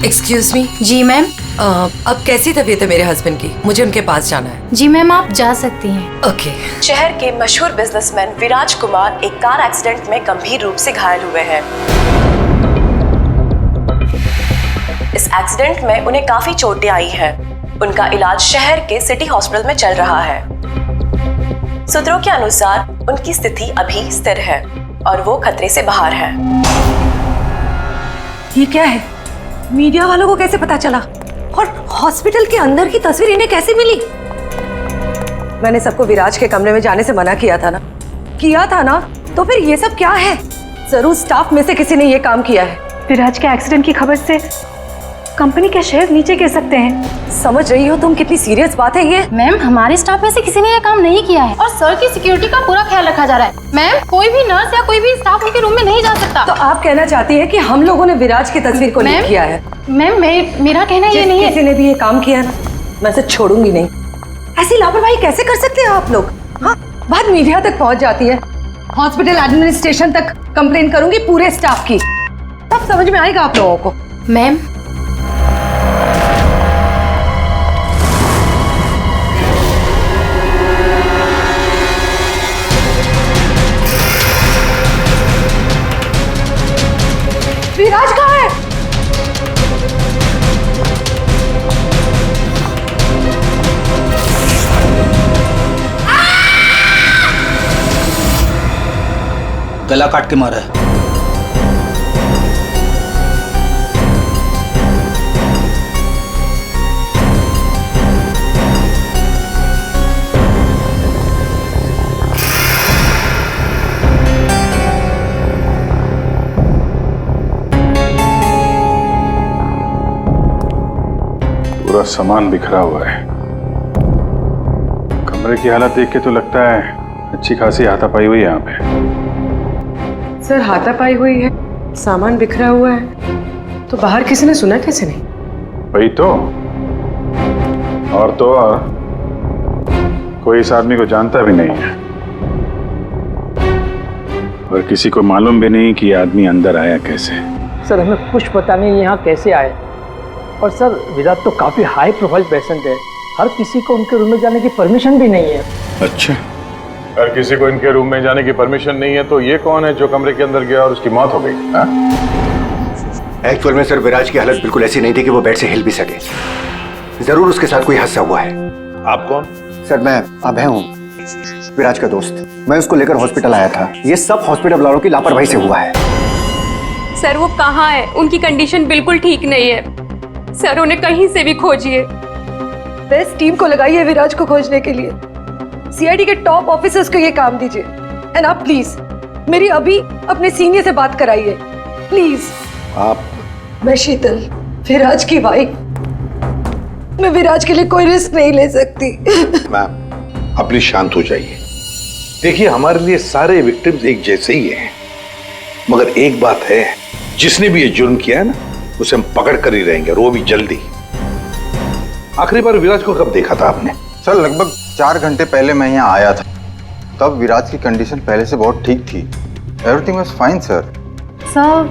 Excuse me. जी ma'am. अब कैसी तबीयत है मेरे हस्बैंड की? मुझे उनके पास जाना है। जी मैम, आप जा सकती हैं। ओके। शहर के मशहूर बिजनेसमैन विराज कुमार एक कार एक्सीडेंट में गंभीर रूप से घायल हुए हैं। इस एक्सीडेंट में उन्हें काफी चोटें आई हैं। उनका इलाज शहर के सिटी हॉस्पिटल में चल रहा है। सूत्रों के अनुसार उनकी स्थिति अभी स्थिर है और वो खतरे से बाहर है। ये क्या है? मीडिया वालों को कैसे पता चला? और हॉस्पिटल के अंदर की तस्वीर इन्हें कैसे मिली? मैंने सबको विराज के कमरे में जाने से मना किया था ना? तो फिर ये सब क्या है? जरूर स्टाफ में से किसी ने ये काम किया है। विराज के एक्सीडेंट की खबर से कंपनी के शेयर नीचे गिर सकते हैं। समझ रही हो तुम कितनी सीरियस बात है ये? मैम, हमारे स्टाफ में से किसी ने ये काम नहीं किया है और सर की सिक्योरिटी का पूरा ख्याल रखा जा रहा है। मैम, कोई भी नर्स या कोई भी स्टाफ उनके रूम में नहीं जा सकता। तो आप कहना चाहती है कि हम लोगों ने विराज की तस्वीर को लीक किया है? मैम, मेरा कहना ये नहीं है। किसी ने भी ये काम किया ना, मैं इसे छोड़ूंगी नहीं। ऐसी लापरवाही कैसे कर सकते हैं आप लोग? हाँ, बात मीडिया तक पहुंच जाती है, हॉस्पिटल एडमिनिस्ट्रेशन तक कंप्लेन करूंगी पूरे स्टाफ की, तब समझ में आएगा आप लोगों को। मैम, विराज कहाँ है? गला काट के मारा है। पूरा सामान बिखरा हुआ है। कमरे की हालत देख के तो लगता है अच्छी खासी हाथापाई हुई है यहाँ पे। सर, हाथापाई हुई है, सामान बिखरा हुआ है, तो बाहर किसी ने सुना कैसे नहीं? वही तो। और तो और कोई इस आदमी को जानता भी नहीं है और किसी को मालूम भी नहीं कि ये आदमी अंदर आया कैसे। सर, हमें कुछ पता नहीं यहाँ कैसे आए। और सर, विराट तो काफी हाई प्रोफाइल पेशेंट है, हर किसी को उनके रूम में जाने की परमिशन भी नहीं है। अच्छा, हर किसी को इनके रूम में जाने की परमिशन नहीं है, तो ये कौन है जो कमरे के अंदर गया और उसकी मौत हो गई? एक्चुअल में सर, विराज की हालत बिल्कुल ऐसी नहीं थी कि वो बेड से हिल भी सके। जरूर उसके साथ कोई हादसा हुआ है। आप कौन? सर, मैं अभय हूँ, विराज का दोस्त। मैं उसको लेकर हॉस्पिटल आया था। ये सब हॉस्पिटल वालों की लापरवाही से हुआ है। सर, वो कहाँ है? उनकी कंडीशन बिल्कुल ठीक नहीं है सर, उन्हें कहीं से भी खोजिए। बेस्ट टीम को लगाइए विराज को खोजने के लिए। सीआईडी के टॉप ऑफिसर्स को ये काम दीजिए। एंड आप प्लीज मेरी अभी अपने सीनियर से बात कराइए, प्लीज। आप? मैं शीतल, विराज की वाइफ। मैं विराज के लिए कोई रिस्क नहीं ले सकती। मैम, आप प्लीज शांत हो जाइए। देखिए, हमारे लिए सारे विक्टिम्स एक जैसे ही हैं, मगर एक बात है, जिसने भी ये जुर्म किया है ना, उसे हम पकड़ कर ही रहेंगे, और वो भी जल्दी। आखिरी बार विराज को कब देखा था आपने? सर, लगभग 4 घंटे पहले मैं यहाँ आया था। तब विराज की कंडीशन पहले से बहुत ठीक थी। Everything was fine sir. Sir,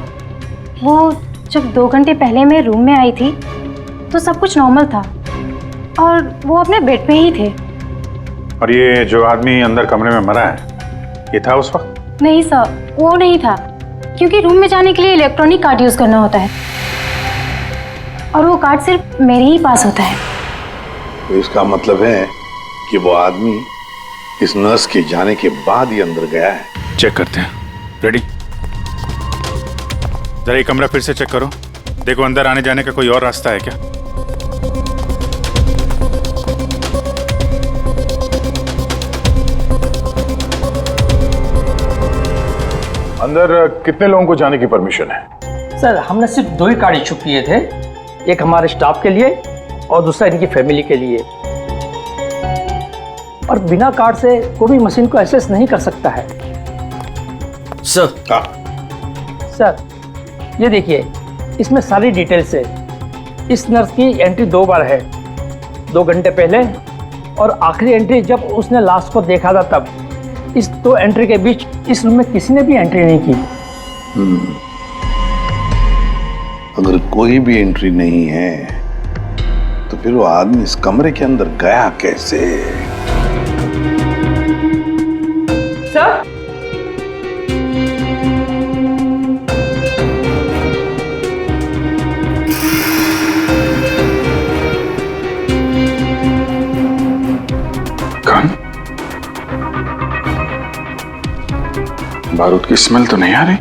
वो जब 2 घंटे पहले मैं रूम में आई थी तो सब कुछ नॉर्मल था और वो अपने बेड पे ही थे। और ये जो आदमी अंदर कमरे में मरा है, ये था उस वक्त? नहीं सर, वो नहीं था, क्योंकि रूम में जाने के लिए इलेक्ट्रॉनिक कार्ड यूज करना होता है और वो कार्ड सिर्फ मेरे ही पास होता है। तो इसका मतलब है कि वो आदमी इस नर्स के जाने के बाद ही अंदर गया है। चेक करते हैं। रेडी? जरा ये कमरा फिर से चेक करो, देखो अंदर आने जाने का कोई और रास्ता है क्या। अंदर कितने लोगों को जाने की परमिशन है? सर, हमने सिर्फ 2 ही कार्ड इशू किए थे, एक हमारे स्टाफ के लिए और दूसरा इनकी फैमिली के लिए। और बिना कार्ड से कोई भी मशीन को एक्सेस नहीं कर सकता है। सर, सर, ये देखिए, इसमें सारी डिटेल्स है। इस नर्स की एंट्री 2 बार है, 2 घंटे पहले और आखिरी एंट्री जब उसने लास्ट को देखा था तब। इस 2 एंट्री के बीच इस रूम में किसी ने भी एंट्री नहीं की। अगर कोई भी एंट्री नहीं है तो फिर वो आदमी इस कमरे के अंदर गया कैसे? सर, कौन? बारूद की स्मेल तो नहीं आ रही।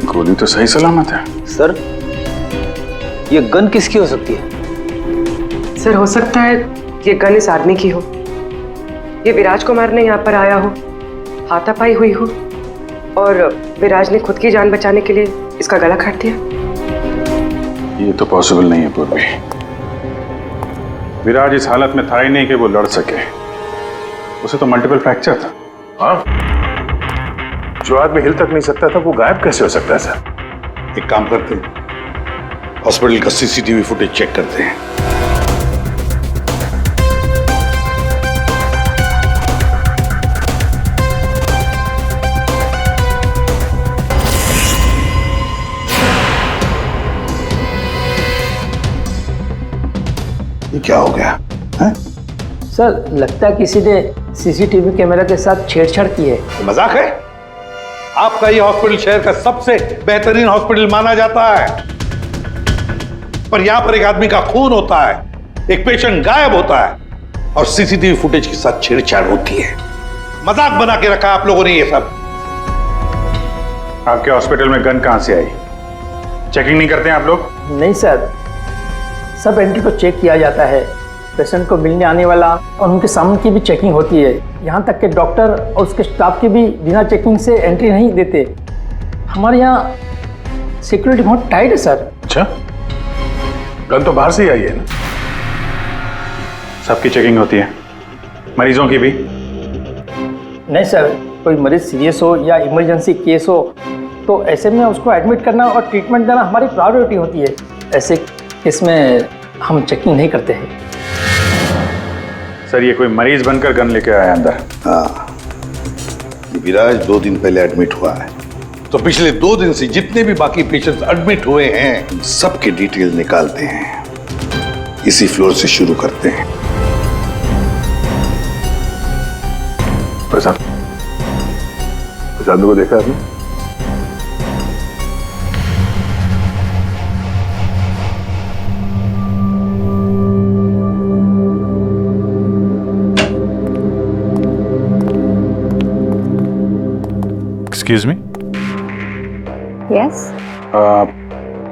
गोली तो सही सलामत है। सर, ये गन किसकी हो सकती है? सर हो सकता है ये गन इस आदमी की हो, ये विराज को मारने यहाँ पर आया हो, हाथापाई हुई हो और विराज ने खुद की जान बचाने के लिए इसका गला काट दिया। ये तो पॉसिबल नहीं है पूर्वी। विराज इस हालत में था ही नहीं कि वो लड़ सके। उसे तो मल्टीपल फ्रैक्चर था। हाँ? जो आदमी हिल तक नहीं सकता था वो गायब कैसे हो सकता है सर? एक काम करते हैं, हॉस्पिटल का सीसीटीवी फुटेज चेक करते हैं। ये क्या हो गया है? सर, लगता है किसी ने सीसीटीवी कैमरा के साथ छेड़छाड़ की है। मजाक है? आपका ये हॉस्पिटल शहर का सबसे बेहतरीन हॉस्पिटल माना जाता है, पर यहां पर एक आदमी का खून होता है, एक पेशेंट गायब होता है और सीसीटीवी फुटेज के साथ छेड़छाड़ होती है। मजाक बना के रखा आप लोगों ने ये सब। आपके हॉस्पिटल में गन कहां से आई? चेकिंग नहीं करते हैं आप लोग? नहीं सर, सब एंट्री को चेक किया जाता है। पेशेंट को मिलने आने वाला और उनके सामान की भी चेकिंग होती है। यहाँ तक कि डॉक्टर और उसके स्टाफ की भी बिना चेकिंग से एंट्री नहीं देते। हमारे यहाँ सिक्योरिटी बहुत टाइट है सर। अच्छा, गन तो बाहर से ही आई है ना? सबकी चेकिंग होती है, मरीजों की भी? नहीं सर, कोई मरीज सीरियस हो या इमरजेंसी केस हो तो ऐसे में उसको एडमिट करना और ट्रीटमेंट देना हमारी प्रायोरिटी होती है। ऐसे केस में हम चेकिंग नहीं करते हैं। सर, ये कोई मरीज बनकर गन लेके आया अंदर? हाँ, विराज 2 दिन पहले एडमिट हुआ है, तो पिछले 2 दिन से जितने भी बाकी पेशेंट्स एडमिट हुए हैं उन सबके डिटेल निकालते हैं। इसी फ्लोर से शुरू करते हैं। प्रसाद को देखा आपने? Excuse me. यस।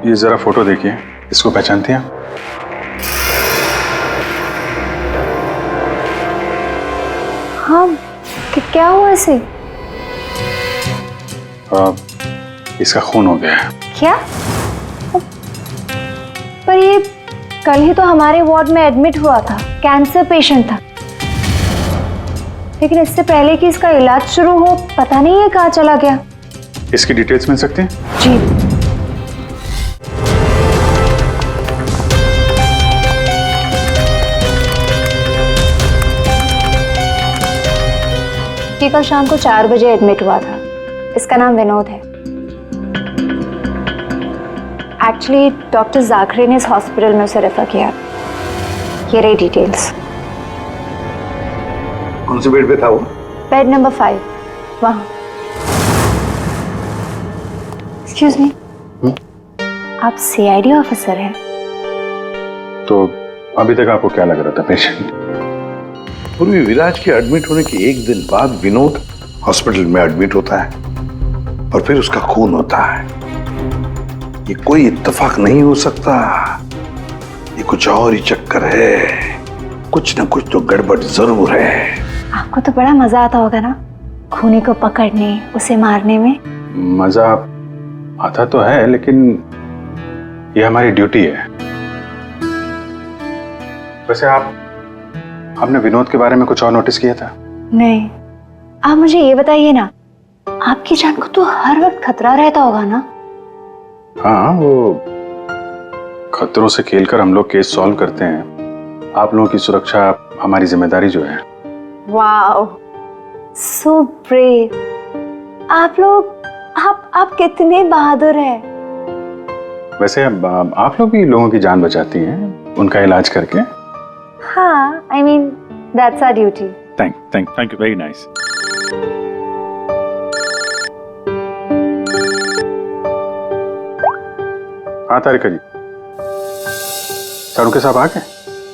ये जरा फोटो देखिए, इसको पहचानती हैं? हाँ, क्या हुआ इसे? इसका खून हो गया है। क्या? पर ये कल ही तो हमारे वार्ड में एडमिट हुआ था, कैंसर पेशेंट था। लेकिन इससे पहले कि इसका इलाज शुरू हो, पता नहीं है कहाँ चला गया। इसकी डिटेल्स मिल सकती हैं? जी। ये कल शाम को 4 बजे एडमिट हुआ था। इसका नाम विनोद है। एक्चुअली डॉक्टर जाखरे ने इस हॉस्पिटल में उसे रेफर किया। ये रही डिटेल्स। कौन से बेड पे था वो? बेड नंबर 5, वहाँ। एक्सक्यूज मी, आप सीआईडी ऑफिसर हैं? तो अभी तक आपको क्या लग रहा था पेशेंट? पूर्वी विराज के एडमिट होने के 1 दिन बाद विनोद हॉस्पिटल में एडमिट होता है और फिर उसका खून होता है। ये कोई इत्तेफाक नहीं हो सकता, ये कुछ और ही चक्कर है। कुछ ना कुछ तो गड़बड़ जरूर है। आपको तो बड़ा मजा आता होगा ना खूनी को पकड़ने, उसे मारने में? मजा आता तो है, लेकिन ये हमारी ड्यूटी है। वैसे आपने विनोद के बारे में कुछ और नोटिस किया था? नहीं। आप मुझे ये बताइए ना, आपकी जान को तो हर वक्त खतरा रहता होगा ना? हाँ, वो खतरों से खेलकर हम लोग केस सॉल्व करते हैं, आप लोगों की सुरक्षा हमारी जिम्मेदारी जो है। Wow, so brave. आप लोग आप कितने बहादुर हैं। वैसे आप लोग भी लोगों की जान बचाती हैं उनका इलाज करके। हाँ, I mean that's our duty. Thank you, very nice. हाँ तारिका जी, सारुके साहब आ गए?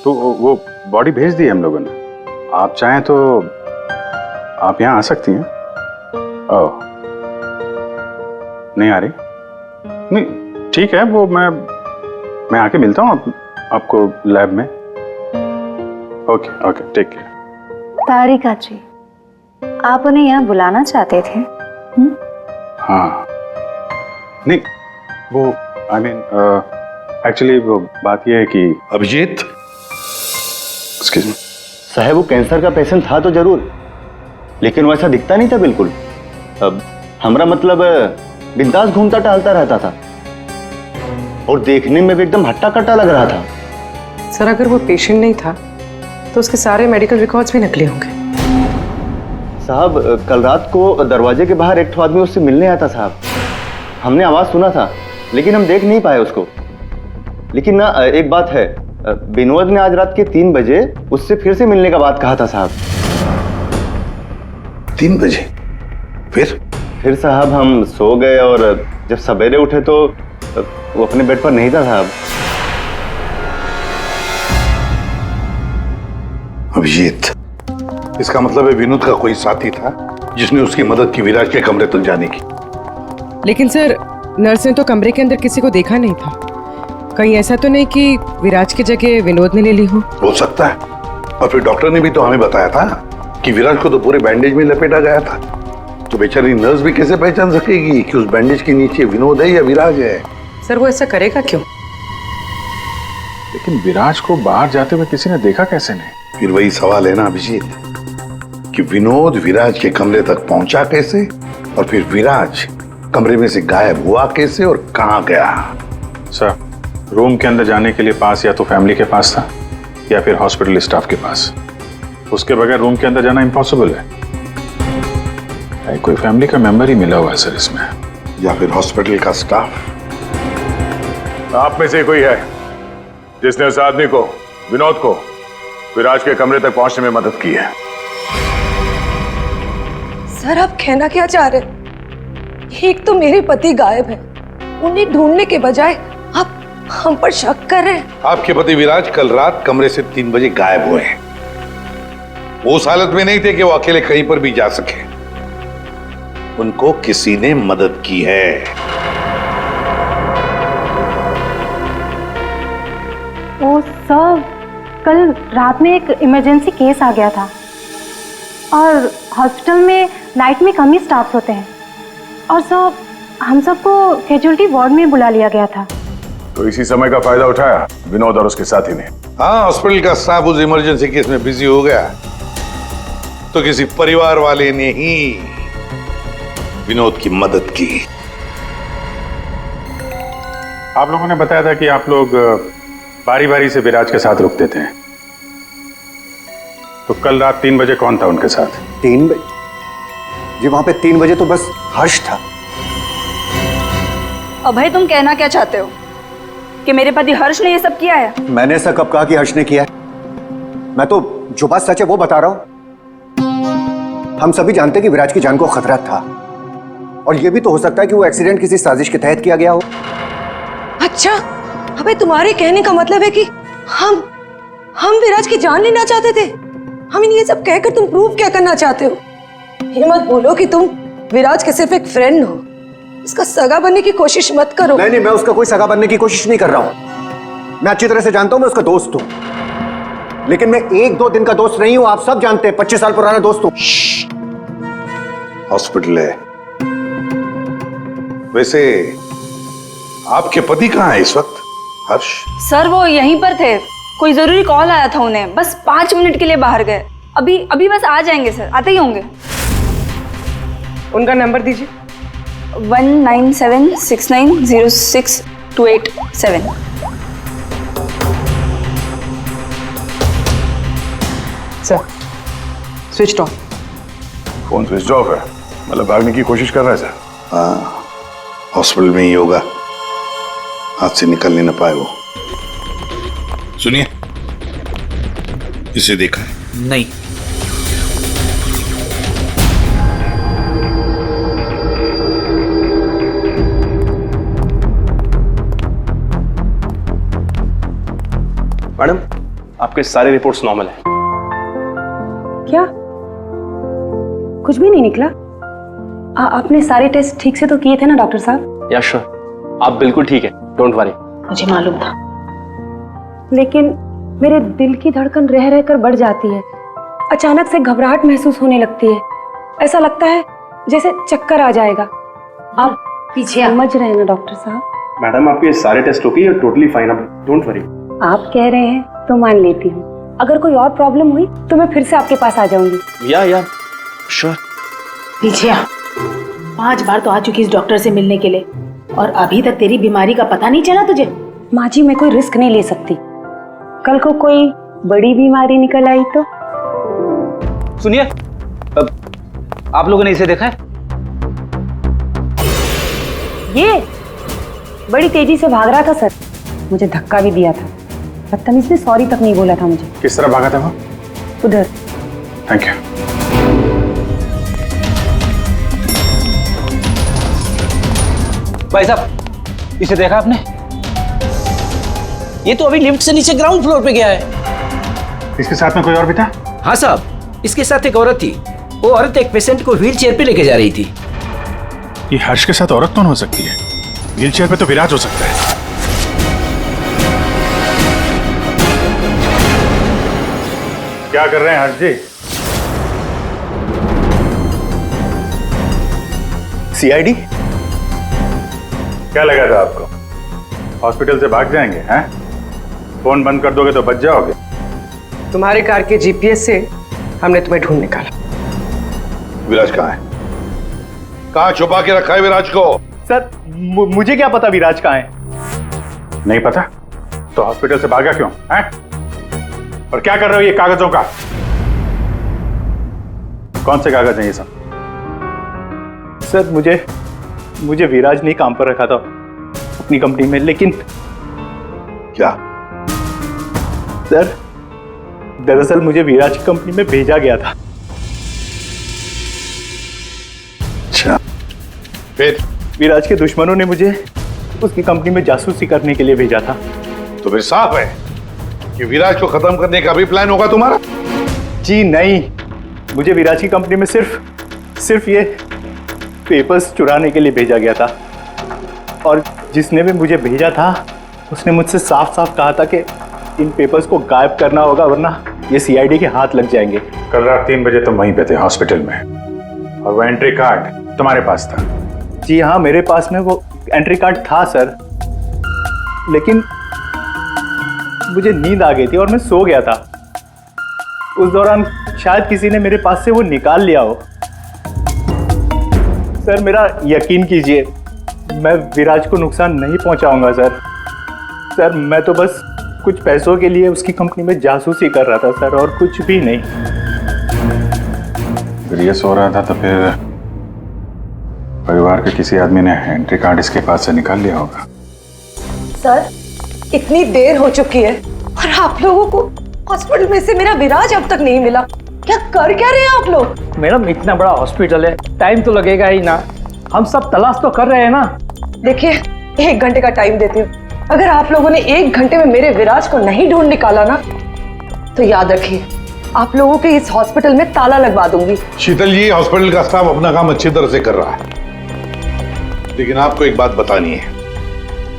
तो वो बॉडी भेज दी है हम लोगों ने। आप चाहें तो आप यहाँ आ सकती हैं। ओह, नहीं आ रही? नहीं, ठीक है, वो मैं आके मिलता हूँ आपको लैब में। Okay, take care. Tarika ji, आप उन्हें यहाँ बुलाना चाहते थे? हाँ, नहीं, वो आई मीन एक्चुअली वो बात ये है कि अभिजीत, एक्सक्यूज मी साहब, वो कैंसर का पेशेंट था तो जरूर, लेकिन वैसा दिखता नहीं था बिल्कुल। अब हमारा मतलब बिंदास घूमता टहलता रहता था और देखने में भी एकदम हट्टा कट्टा लग रहा था। सर, अगर वो पेशेंट नहीं था तो उसके सारे मेडिकल रिकॉर्ड्स भी नकली होंगे। साहब, कल रात को दरवाजे के बाहर एक आदमी उससे मिलने आया था साहब। हमने आवाज सुना था लेकिन हम देख नहीं पाए उसको। लेकिन ना एक बात है, विनोद ने आज रात के 3 बजे उससे फिर से मिलने का बात कहा था साहब। 3 बजे? फिर साहब हम सो गए और जब सवेरे उठे तो वो अपने बेड पर नहीं था साहब। अभिजीत, इसका मतलब है विनोद का कोई साथी था जिसने उसकी मदद की विराज के कमरे तक जाने की। लेकिन सर, नर्स ने तो कमरे के अंदर किसी को देखा नहीं था। कहीं ऐसा तो नहीं कि विराज की जगह विनोद ने ले ली हो सकता है। और फिर डॉक्टर ने भी तो हमें बताया था कि विराज को तो पूरे बैंडेज में लपेटा गया था। तो बेचारी नर्स भी कैसे पहचान सकेगी कि उस बैंडेज के नीचे विनोद है या विराज है? सर, वो ऐसा करेगा क्यों? लेकिन विराज को बाहर जाते हुए किसी ने देखा कैसे नहीं? फिर वही सवाल है ना अभिजीत, कि विनोद विराज के कमरे तक पहुंचा कैसे और फिर विराज कमरे में से गायब हुआ कैसे और कहां गया? सर, रूम के अंदर जाने के लिए पास या तो फैमिली के पास था या फिर हॉस्पिटल स्टाफ के पास। उसके बगैर रूम के अंदर जाना इम्पॉसिबल है। कोई फैमिली का मेंबर ही मिला हुआ है सर इसमें, या फिर हॉस्पिटल का स्टाफ। आप में से कोई है जिसने उस आदमी को, विनोद को, विराज के कमरे तक पहुंचने में मदद की है? सर, आप कहना क्या चाह रहे हैं? एक तो मेरे पति गायब है, उन्हें ढूंढने के बजाय आप हम पर शक कर रहे हैं। आपके पति विराज कल रात कमरे से 3 बजे गायब हुए हैं। वो उस हालत में नहीं थे कि वो अकेले कहीं पर भी जा सके। उनको किसी ने मदद की है। ओ सर, कल रात में एक इमरजेंसी केस आ गया था और हॉस्पिटल में नाइट में कम ही स्टाफ होते हैं और सर हम सबको कैजुअलिटी वार्ड में बुला लिया गया था। तो इसी समय का फायदा उठाया विनोद और उसके साथी ने। हाँ, हॉस्पिटल का स्टाफ उस इमरजेंसी केस में बिजी हो गया तो किसी परिवार वाले ने ही विनोद की मदद की। आप लोगों ने बताया था कि आप लोग बारी बारी से विराज के साथ रुकते थे, तो कल रात 3 बजे कौन था उनके साथ? 3 बजे जी, वहां पे 3 बजे तो बस हर्ष था। अभय, तुम कहना क्या चाहते हो कि मेरे पति हर्ष ने ये सब किया है? मैंने ऐसा कब कहा कि हर्ष ने किया है? मैं तो जो बात सच है वो बता रहा हूं। हम सभी जानते हैं कि विराज की जान को खतरा था और ये भी तो हो सकता है कि वो एक्सीडेंट किसी साजिश के तहत किया गया हो। अच्छा, अबे तुम्हारे कहने का मतलब है कि हम विराज की जान लेना चाहते थे? हम ये सब कहकर तुम प्रूव क्या करना चाहते हो? ये मत बोलो कि तुम विराज के सिर्फ एक फ्रेंड हो, इसका सगा बनने की कोशिश मत करो। नहीं, मैं उसका कोई सगा बनने की कोशिश नहीं कर रहा हूं। मैं अच्छी तरह से जानता हूं मैं उसका दोस्त हूं, लेकिन मैं 1-2 दिन का दोस्त नहीं हूं। आप सब जानते हैं 25 साल पुराना दोस्त हूं। हॉस्पिटल है। वैसे आपके पति कहाँ है इस वक्त? हर्ष? सर, वो यहीं पर थे। कोई जरूरी कॉल आया था उन्हें, बस 5 मिनट के लिए बाहर गए। अभी बस आ जाएंगे सर, आते ही होंगे। उनका नंबर दीजिए। 1976906287। Sir switch off. Phone switch off है, मतलब भागने की कोशिश कर रहा है सर। हाँ, हॉस्पिटल में ही होगा, हाथ से निकल नहीं ना पाए वो। सुनिए, इसे देखा है? नहीं। मैडम, आपके सारे रिपोर्ट्स नॉर्मल हैं। क्या कुछ भी नहीं निकला? आपने सारे टेस्ट ठीक से तो किए थे ना डॉक्टर साहब? या श्योर, आप बिल्कुल ठीक है, डोंट वरी। मुझे मालूम था, लेकिन मेरे दिल की धड़कन रह रहकर बढ़ जाती है। अचानक से घबराहट महसूस होने लगती है। ऐसा लगता है जैसे चक्कर आ जाएगा। आप पीछे समझ रहे हैं ना डॉक्टर साहब? मैडम, आपके सारे टेस्ट ओके है, टोटली फाइन, आप डोंट वरी। आप कह रहे हैं तो मान लेती हूँ। अगर कोई और प्रॉब्लम हुई तो मैं फिर से आपके पास आ जाऊंगी। या श्योर। पीछे 5 बार तो आ चुकी इस डॉक्टर से मिलने के लिए और अभी तक तेरी बीमारी का पता नहीं चला तुझे? माँ जी, मैं कोई रिस्क नहीं ले सकती। कल को कोई बड़ी बीमारी निकल आई तो? सुनिए, आप लोगों ने इसे देखा है? ये बड़ी तेजी से भाग रहा था सर, मुझे धक्का भी दिया था। बदतमीज ने सॉरी तक नहीं बोला था मुझे। किस तरह भागा था वो? उधर। Thank you. भाई साहब, इसे देखा आपने? ये तो अभी लिफ्ट से नीचे ग्राउंड फ्लोर पे गया है। इसके साथ में कोई और भी था? हाँ साहब, इसके साथ एक औरत थी। वो औरत एक पेशेंट को व्हील चेयर पे लेके जा रही थी। ये हर्ष के साथ औरत कौन हो सकती है? व्हील चेयर पे तो विराज हो सकता है। क्या कर रहे हैं हर्ष जी? सीआईडी? क्या लगा था आपको हॉस्पिटल से भाग जाएंगे? हैं? फोन बंद कर दोगे तो बच जाओगे। तुम्हारे कार के जीपीएस से हमने तुम्हें ढूंढ निकाला। विराज कहाँ है? कहाँ छुपा के रखा है विराज को? सर मुझे क्या पता विराज कहाँ है? नहीं पता तो हॉस्पिटल से भागा क्यों? हैं? और क्या कर रहे हो ये कागजों का? कौन से कागज हैं ये सब? सर मुझे विराज ने काम पर रखा था अपनी कंपनी में, लेकिन क्या? सर दरअसल मुझे विराज की कंपनी में भेजा गया था। अच्छा, फिर? विराज के दुश्मनों ने मुझे उसकी कंपनी में जासूसी करने के लिए भेजा था। तो फिर साफ है कि विराज को खत्म करने का भी प्लान होगा तुम्हारा? जी नहीं, मुझे विराज की कंपनी में सिर्फ ये पेपर्स चुराने के लिए भेजा गया था। और जिसने भी मुझे भेजा था उसने मुझसे साफ साफ कहा था कि इन पेपर्स को गायब करना होगा, वरना ये सीआईडी के हाथ लग जाएंगे। कल रात 3 बजे तुम वहीं पे थे हॉस्पिटल में, और वो एंट्री कार्ड तुम्हारे पास था? जी हाँ, मेरे पास में वो एंट्री कार्ड था सर, लेकिन मुझे नींद आ गई थी और मैं सो गया था। उस दौरान शायद किसी ने मेरे पास से वो निकाल लिया हो। सर मेरा यकीन कीजिए, मैं विराज को नुकसान नहीं पहुंचाऊंगा सर। सर मैं तो बस कुछ पैसों के लिए उसकी कंपनी में जासूसी कर रहा था सर, और कुछ भी नहीं। अगर ये सो रहा था तो फिर परिवार के किसी आदमी ने एंट्री कार्ड इसके पास से निकाल लिया होगा। सर इतनी देर हो चुकी है और आप लोगों को हॉस्पिटल में से मेरा विराज अब तक नहीं मिला। क्या कर क्या रहे हैं आप लोग? मैडम इतना बड़ा हॉस्पिटल है, टाइम तो लगेगा ही ना। हम सब तलाश तो कर रहे हैं ना। देखिए 1 घंटे का टाइम देती हूँ। अगर आप लोगों ने 1 घंटे में मेरे विराज को नहीं ढूंढ निकाला ना, तो याद रखिए आप लोगों के इस हॉस्पिटल में ताला लगवा दूंगी। शीतल जी, हॉस्पिटल का स्टाफ अपना काम अच्छी तरह से कर रहा है, लेकिन आपको एक बात बतानी है।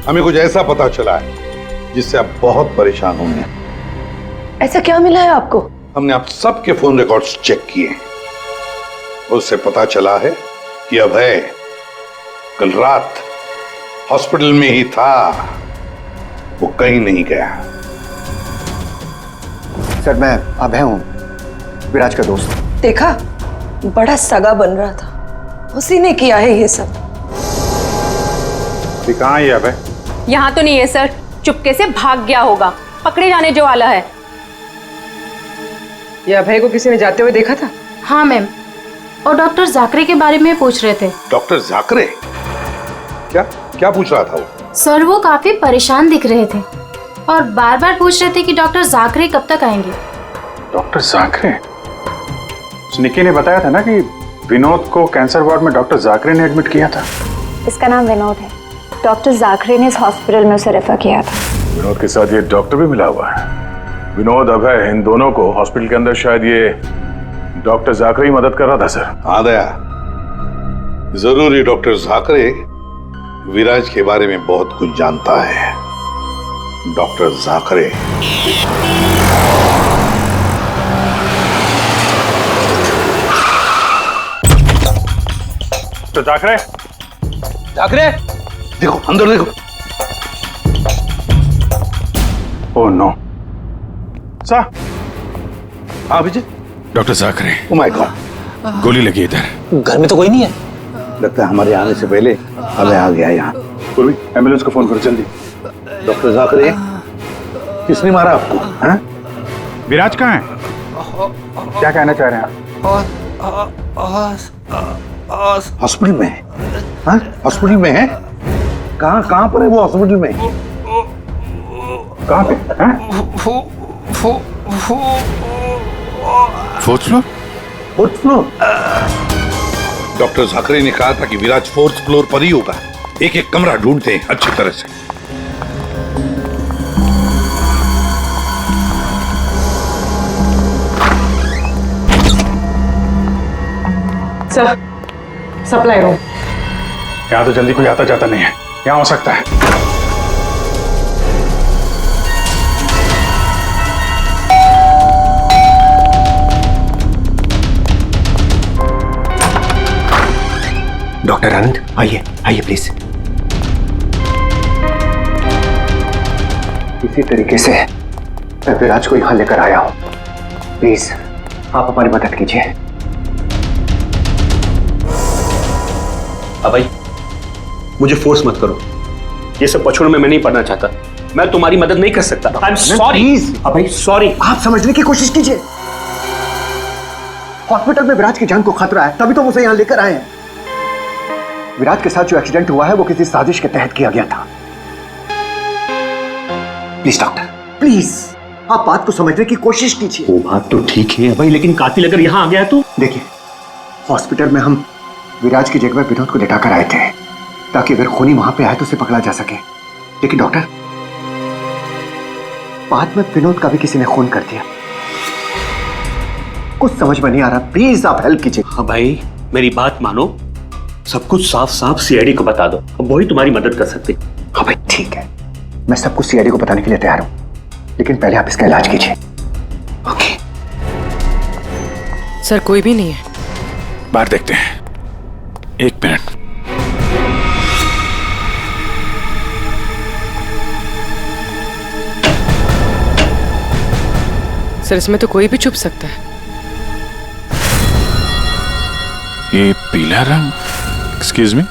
हमें कुछ ऐसा पता चला है जिससे आप बहुत परेशान होंगे। ऐसा क्या मिला है आपको? हमने आप सबके फोन रिकॉर्ड्स चेक किए, उससे पता चला है कि अभय कल रात हॉस्पिटल में ही था, वो कहीं नहीं गया। सर मैं अभय हूँ, विराज का दोस्त। देखा, बड़ा सगा बन रहा था, उसी ने किया है ये सब। कहाँ है अभय? यहाँ तो नहीं है सर, चुपके से भाग गया होगा, पकड़े जाने जो वाला है। ये अभय को किसी ने जाते हुए देखा था? हाँ मैम, और डॉक्टर जाकरे के बारे में पूछ रहे थे। डॉक्टर जाकरे? क्या क्या पूछ रहा था वो? सर वो काफी परेशान दिख रहे थे और बार बार पूछ रहे थे कि डॉक्टर जाकरे कब तक आएंगे। डॉक्टर जाकरे? निक्की ने बताया था ना कि विनोद को कैंसर वार्ड में डॉक्टर जाकरे ने एडमिट किया था। इसका नाम विनोद है। डॉक्टर जाकरे ने इस हॉस्पिटल में उसे रेफर किया था। विनोद के साथ ये डॉक्टर भी मिला हुआ है। विनोद, अभय, इन दोनों को हॉस्पिटल के अंदर शायद ये डॉक्टर जाकरे ही मदद कर रहा था सर। हाँ दया, जरूर ये डॉक्टर जाकरे विराज के बारे में बहुत कुछ जानता है। डॉक्टर जाकरे। तो जाकरे? जाकरे, देखो अंदर देखो। Oh no. सा? हाँ Vijay. Doctor Jakare. Oh my god. गोली लगी इधर। घर में तो कोई नहीं है। लगता है हमारे आने से पहले अबे आ गया यहाँ। पूर्वी, एम्बुलेंस को फोन करो जल्दी। डॉक्टर जाकरे, किसने मारा आपको? हाँ? विराज कहाँ है? क्या कहना चाह रहे हैं आप? हॉस्पिटल में है? हाँ? हॉस्पिटल में है? कहाँ पर है वो हॉस्पिटल में? कहाँ पे? Fourth floor? Fourth floor? Doctor Jakare ने कहा था कि विराज फोर्थ फ्लोर पर ही होगा। एक एक कमरा ढूंढते हैं अच्छी तरह से। Sir, supply room. यहाँ तो जल्दी कोई आता जाता नहीं है। यहाँ हो सकता है। डॉक्टर आनंद, आइए आइए प्लीज। इसी तरीके से मैं विराज को यहाँ लेकर आया हूँ। प्लीज आप हमारी मदद कीजिए। अभय, मुझे फोर्स मत करो। ये सब बचपन में मैं नहीं पढ़ना चाहता। मैं तुम्हारी मदद नहीं कर सकता। I am sorry. Abhay sorry. आप समझने की कोशिश कीजिए। हॉस्पिटल में विराज की जान को खतरा है, तभी तो उसे यहाँ लेकर आए हैं। विराज के साथ जो एक्सीडेंट हुआ है वो किसी साजिश के तहत किया गया था। प्लीज डॉक्टर, प्लीज आप बात को समझने की कोशिश कीजिए। वो बात तो ठीक है भाई, लेकिन कातिल अगर यहाँ आ गया तो? देखिए, हॉस्पिटल में हम विराज की जगह विनोद को लेटाकर आए थे ताकि अगर खूनी वहां पे आए तो उसे पकड़ा जा सके। लेकिन डॉक्टर, बाद में विनोद का भी किसी ने खून कर दिया। कुछ समझ में नहीं आ रहा। प्लीज आप हेल्प कीजिए। हाँ भाई, मेरी बात मानो। सब कुछ साफ साफ सीआईडी को बता दो, अब वही तुम्हारी मदद कर सकते। हाँ भाई ठीक है, मैं सब कुछ सीआईडी को बताने के लिए तैयार हूं, लेकिन पहले आप इसका इलाज कीजिए। ओके सर, कोई भी नहीं है। बाहर देखते हैं। एक मिनट। सर, इसमें तो कोई भी छुप सकता है। ये पीला रंग। Excuse me.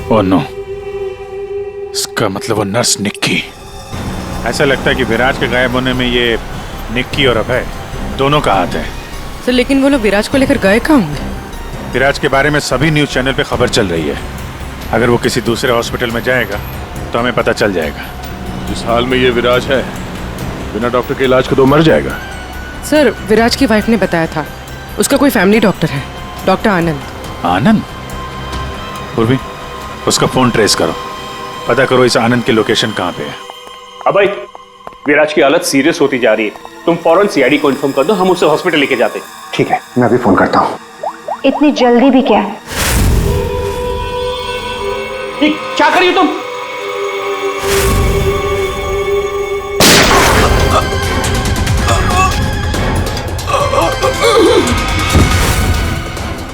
ओह नो, इसका मतलब वो नर्स निक्की। ऐसा लगता है कि विराज के गायब होने में ये निक्की और अभय दोनों का हाथ है। सर, लेकिन वो लोग विराज को लेकर गए कहाँ होंगे? विराज के बारे में सभी न्यूज चैनल पे खबर चल रही है। अगर वो किसी दूसरे हॉस्पिटल में जाएगा तो हमें पता चल जाएगा। जिस हाल में ये विराज है, बिना डॉक्टर के इलाज को तो मर जाएगा। सर, विराज की वाइफ ने बताया था उसका कोई फैमिली डॉक्टर है, डॉक्टर आनंद। आनंद? पूर्वी, उसका फोन ट्रेस करो, पता करो इस आनंद की लोकेशन कहाँ पे है। अभय, विराज की हालत सीरियस होती जा रही है। तुम फौरन सीआईडी को इन्फॉर्म कर दो, हम उसे हॉस्पिटल लेके जाते। ठीक है, मैं अभी फोन करता हूँ। इतनी जल्दी भी क्या है? क्या करिए तुम?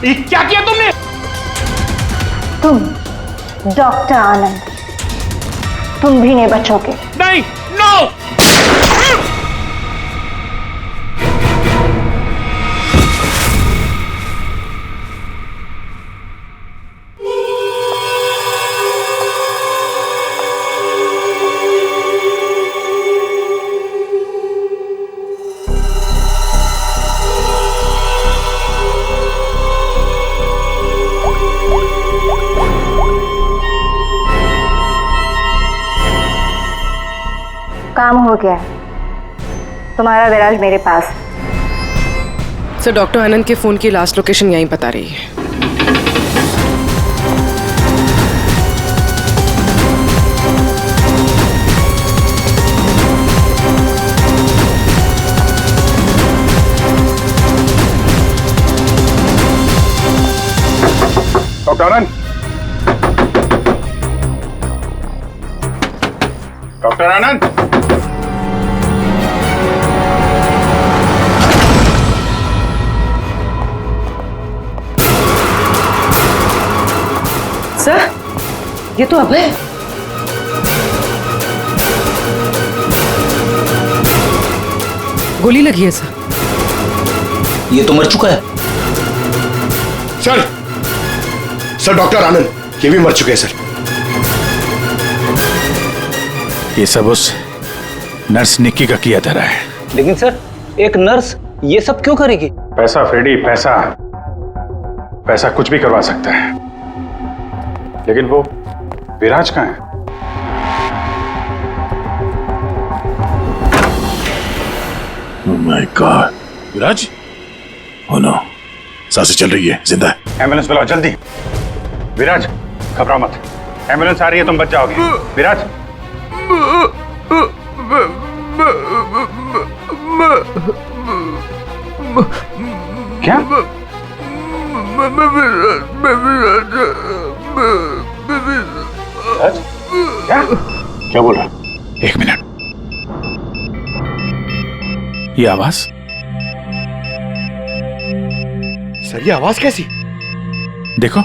क्या किया तुमने? तुम डॉक्टर आनंद, तुम भी नहीं बचोगे। नहीं, नो! काम हो गया है। तुम्हारा विराज मेरे पास। सर, डॉक्टर आनंद के फोन की लास्ट लोकेशन यहीं बता रही है। डॉक्टर आनंद, डॉक्टर आनंद, सर, ये तो अभय। गोली लगी है सर। ये तो मर चुका है। सर, सर डॉक्टर आनंद ये भी मर चुके हैं सर। ये सब उस नर्स निक्की का किया धरा है। लेकिन सर, एक नर्स ये सब क्यों करेगी? पैसा फ्रेडी, पैसा। पैसा कुछ भी करवा सकता है, लेकिन वो विराज कहाँ है? Oh my God, Viraj? Oh no, सांसें चल रही है, जिंदा है। एम्बुलेंस बुलाओ जल्दी। विराज, घबराओ मत, एम्बुलेंस आ रही है, तुम बच जाओगे। विराज, क्या? क्या? क्या बोल रहा? एक मिनट, ये आवाज? सर ये आवाज कैसी? देखो।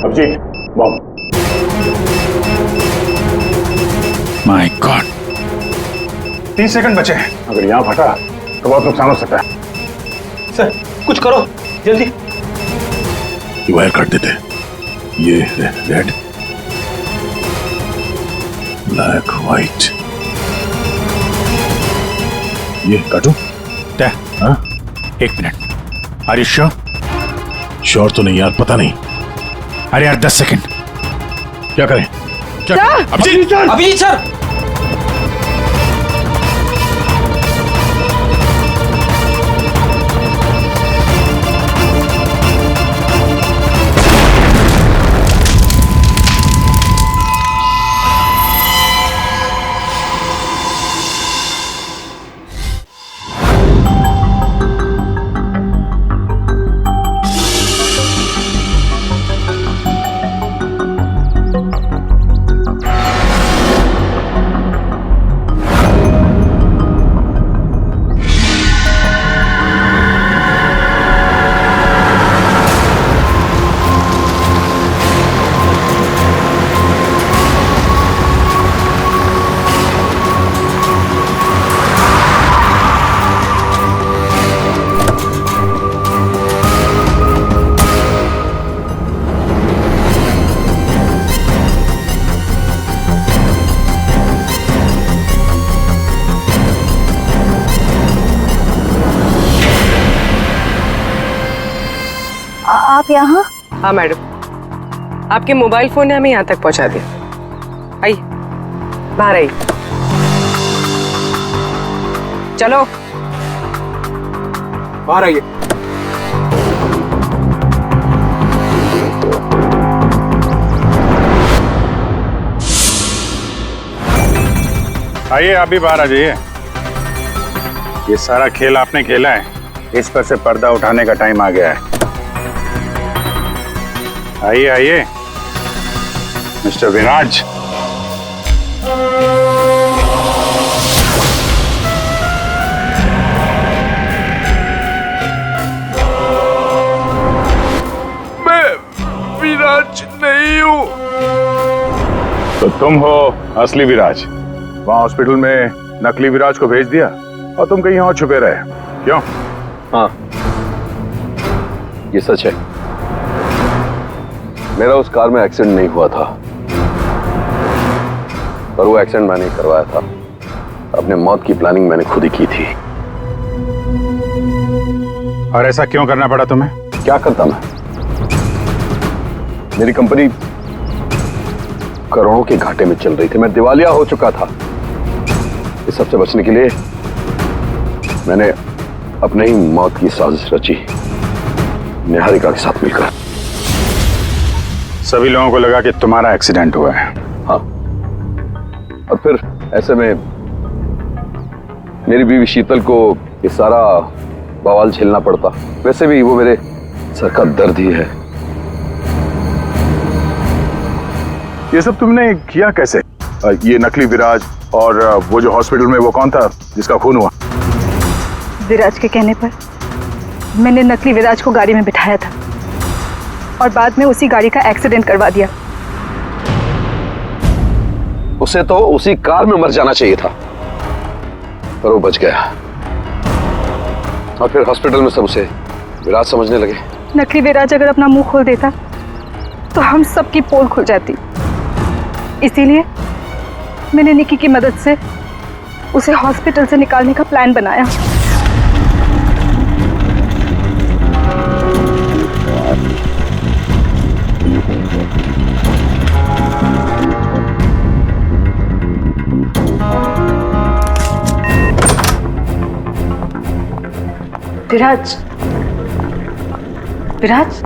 Abhijit, bomb. My god, 30 second बचे हैं। अगर यहां फटा तो बहुत नुकसान हो सकता है। सर, कुछ करो जल्दी। ये वायर काट देते। ये रेड, ब्लैक, व्हाइट, ये काटू? हाँ? एक minute, are you sure? Sure तो नहीं यार, पता नहीं। अरे यार 10 सेकंड। क्या करें? क्या? Abhijit sir, Abhijit sir. आप यहाँ? हाँ मैडम, आपके मोबाइल फोन ने हमें यहाँ तक पहुँचा दिया। आइए, बाहर आइए। चलो बाहर आइए। आइए, आप भी बाहर आ जाइए। ये सारा खेल आपने खेला है, इस पर से पर्दा उठाने का टाइम आ गया है। आइए आइए, मिस्टर विराज। मैं विराज नहीं हूँ। तो तुम हो असली विराज। वहां हॉस्पिटल में नकली विराज को भेज दिया और तुम कहीं और छुपे रहे, क्यों? हाँ, ये सच है। मेरा उस कार में एक्सीडेंट नहीं हुआ था, पर वो एक्सीडेंट मैंने करवाया था। अपने मौत की प्लानिंग मैंने खुद ही की थी। और ऐसा क्यों करना पड़ा तुम्हें? क्या करता मैं? मेरी कंपनी करोड़ों के घाटे में चल रही थी, मैं दिवालिया हो चुका था। इस सबसे बचने के लिए मैंने अपने ही मौत की साजिश रची, निहारिका के साथ मिलकर। सभी लोगों को लगा कि तुम्हारा एक्सीडेंट हुआ है। हाँ, और फिर ऐसे में मेरी बीवी शीतल को ये सारा बवाल झेलना पड़ता। वैसे भी वो मेरे सर का दर्द ही है। ये सब तुमने किया कैसे? ये नकली विराज और वो जो हॉस्पिटल में वो कौन था जिसका खून हुआ? विराज के कहने पर मैंने नकली विराज को गाड़ी में बिठाया था और बाद में उसी गाड़ी का एक्सीडेंट करवा दिया। उसे तो उसी कार में मर जाना चाहिए था, पर वो बच गया। और फिर हॉस्पिटल में सब उसे विराज समझने लगे। नकली विराज अगर अपना मुंह खोल देता तो हम सबकी पोल खुल जाती। इसीलिए मैंने निकी की मदद से उसे हॉस्पिटल से निकालने का प्लान बनाया। विराज, विराज,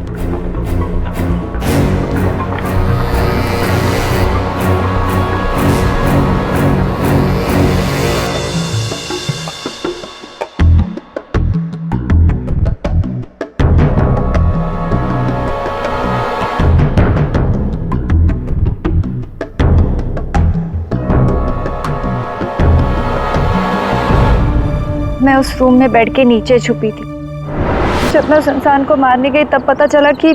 मैं उस रूम में बेड के नीचे छुपी थी। जब मैं उस इंसान को मारने गई तब पता चला कि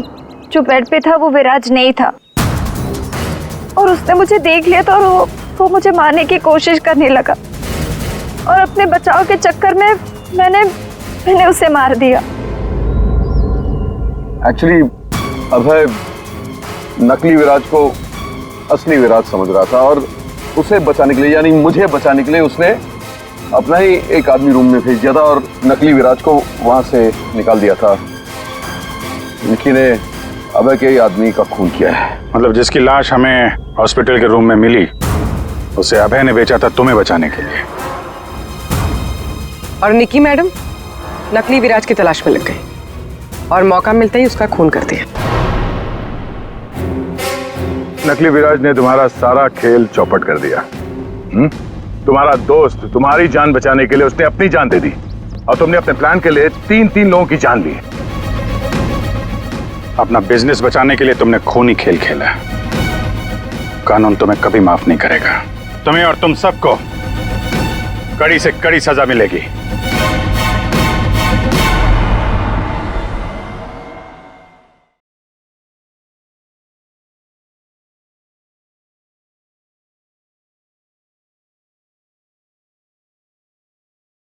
जो बेड पे था वो विराज नहीं था, और उसने मुझे देख लिया था और वो मुझे मारने की कोशिश करने लगा, और अपने बचाव के चक्कर में मैंने उसे मार दिया। एक्चुअली अभय नकली विराज को असली विराज समझ रहा था, और उसे बचाने के लिए, यानी मुझे बचाने के लिए, उसने अपना ही एक आदमी रूम में भेज दिया था और नकली विराज को वहां से निकाल दिया था। निकी ने अभय के ही आदमी का खून किया है। मतलब जिसकी लाश हमें हॉस्पिटल के रूम में मिली उसे अभय ने बेचा था तुम्हें बचाने के लिए। और निकी मैडम नकली विराज की तलाश में लग गई और मौका मिलते ही उसका खून कर दिया। नकली विराज ने तुम्हारा सारा खेल चौपट कर दिया। तुम्हारा दोस्त तुम्हारी जान बचाने के लिए उसने अपनी जान दे दी, और तुमने अपने प्लान के लिए तीन लोगों की जान ली। अपना बिजनेस बचाने के लिए तुमने खूनी खेल खेला। कानून तुम्हें कभी माफ नहीं करेगा। तुम्हें और तुम सबको कड़ी से कड़ी सजा मिलेगी।